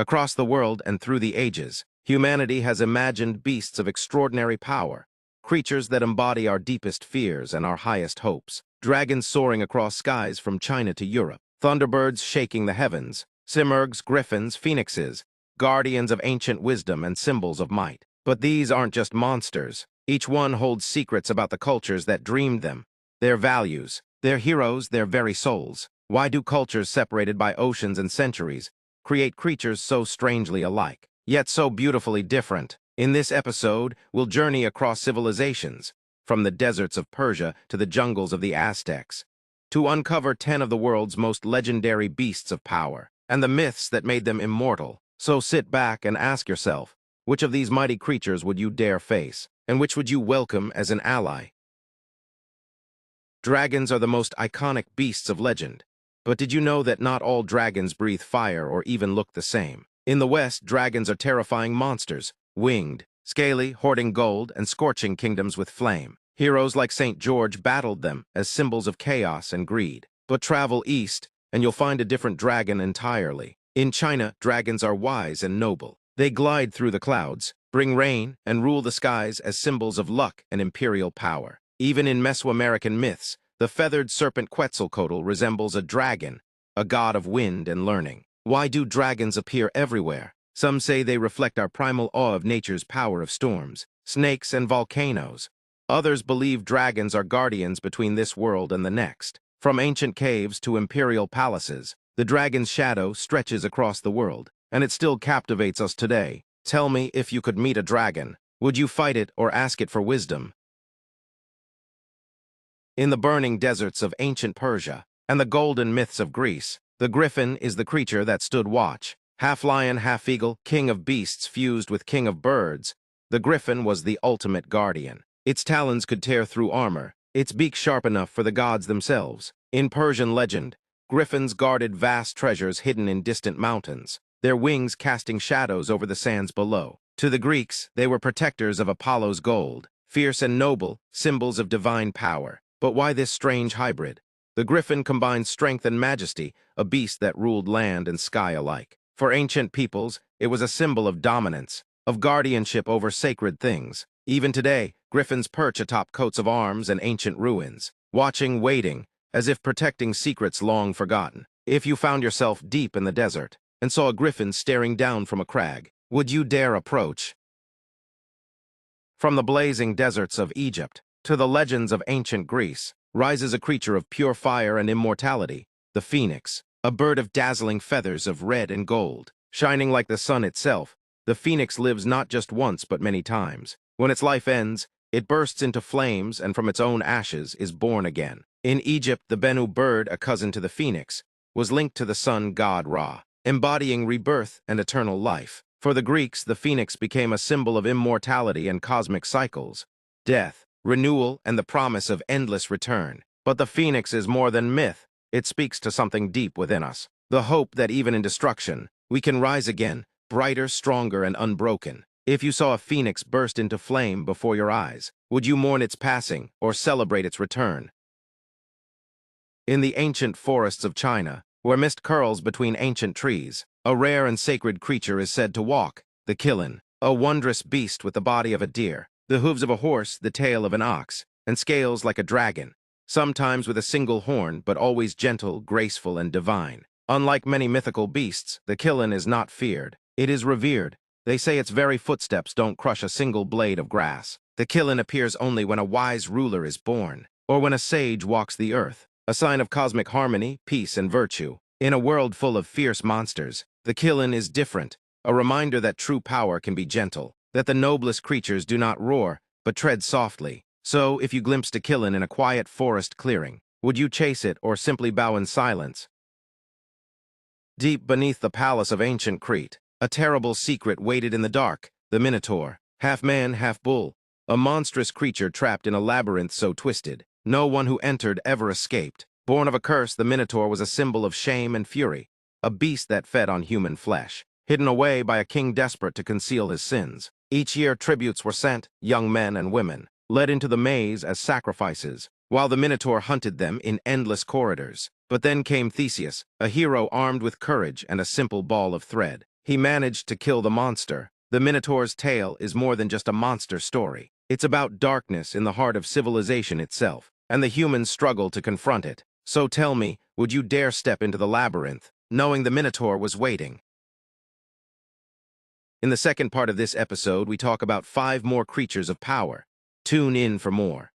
Across the world and through the ages, humanity has imagined beasts of extraordinary power, creatures that embody our deepest fears and our highest hopes. Dragons soaring across skies from China to Europe, thunderbirds shaking the heavens, Simurghs, griffins, phoenixes, guardians of ancient wisdom and symbols of might. But these aren't just monsters. Each one holds secrets about the cultures that dreamed them, their values, their heroes, their very souls. Why do cultures separated by oceans and centuries create creatures so strangely alike, yet so beautifully different? In this episode, we'll journey across civilizations, from the deserts of Persia to the jungles of the Aztecs, to uncover 10 of the world's most legendary beasts of power, and the myths that made them immortal. So sit back and ask yourself, which of these mighty creatures would you dare face, and which would you welcome as an ally? Dragons are the most iconic beasts of legend. But did you know that not all dragons breathe fire or even look the same? In the West, dragons are terrifying monsters, winged, scaly, hoarding gold, and scorching kingdoms with flame. Heroes like St. George battled them as symbols of chaos and greed. But travel east, and you'll find a different dragon entirely. In China, dragons are wise and noble. They glide through the clouds, bring rain, and rule the skies as symbols of luck and imperial power. Even in Mesoamerican myths, the feathered serpent Quetzalcoatl resembles a dragon, a god of wind and learning. Why do dragons appear everywhere? Some say they reflect our primal awe of nature's power of storms, snakes, and volcanoes. Others believe dragons are guardians between this world and the next. From ancient caves to imperial palaces, the dragon's shadow stretches across the world, and it still captivates us today. Tell me, if you could meet a dragon, would you fight it or ask it for wisdom? In the burning deserts of ancient Persia and the golden myths of Greece, the griffin is the creature that stood watch. Half lion, half eagle, king of beasts fused with king of birds, the griffin was the ultimate guardian. Its talons could tear through armor, its beak sharp enough for the gods themselves. In Persian legend, griffins guarded vast treasures hidden in distant mountains, their wings casting shadows over the sands below. To the Greeks, they were protectors of Apollo's gold, fierce and noble, symbols of divine power. But why this strange hybrid? The griffin combined strength and majesty, a beast that ruled land and sky alike. For ancient peoples, it was a symbol of dominance, of guardianship over sacred things. Even today, griffins perch atop coats of arms and ancient ruins, watching, waiting, as if protecting secrets long forgotten. If you found yourself deep in the desert and saw a griffin staring down from a crag, would you dare approach? From the blazing deserts of Egypt to the legends of ancient Greece, rises a creature of pure fire and immortality, the phoenix, a bird of dazzling feathers of red and gold. Shining like the sun itself, the phoenix lives not just once but many times. When its life ends, it bursts into flames and from its own ashes is born again. In Egypt, the Bennu bird, a cousin to the phoenix, was linked to the sun god Ra, embodying rebirth and eternal life. For the Greeks, the phoenix became a symbol of immortality and cosmic cycles, death, renewal, and the promise of endless return. But the phoenix is more than myth. It speaks to something deep within us, the hope that even in destruction, we can rise again, brighter, stronger, and unbroken. If you saw a phoenix burst into flame before your eyes, would you mourn its passing or celebrate its return? In the ancient forests of China, where mist curls between ancient trees, a rare and sacred creature is said to walk, the Qilin, a wondrous beast with the body of a deer, the hooves of a horse, the tail of an ox, and scales like a dragon, sometimes with a single horn, but always gentle, graceful, and divine. Unlike many mythical beasts, the Qilin is not feared. It is revered. They say its very footsteps don't crush a single blade of grass. The Qilin appears only when a wise ruler is born, or when a sage walks the earth, a sign of cosmic harmony, peace, and virtue. In a world full of fierce monsters, the Qilin is different, a reminder that true power can be gentle, that the noblest creatures do not roar, but tread softly. So, if you glimpsed a Qilin in a quiet forest clearing, would you chase it or simply bow in silence? Deep beneath the palace of ancient Crete, a terrible secret waited in the dark, the Minotaur, half man, half bull, a monstrous creature trapped in a labyrinth so twisted, no one who entered ever escaped. Born of a curse, the Minotaur was a symbol of shame and fury, a beast that fed on human flesh, hidden away by a king desperate to conceal his sins. Each year tributes were sent, young men and women, led into the maze as sacrifices, while the Minotaur hunted them in endless corridors. But then came Theseus, a hero armed with courage and a simple ball of thread. He managed to kill the monster. The Minotaur's tale is more than just a monster story. It's about darkness in the heart of civilization itself, and the humans' struggle to confront it. So tell me, would you dare step into the labyrinth, knowing the Minotaur was waiting? In the second part of this episode, we talk about 5 more creatures of power. Tune in for more.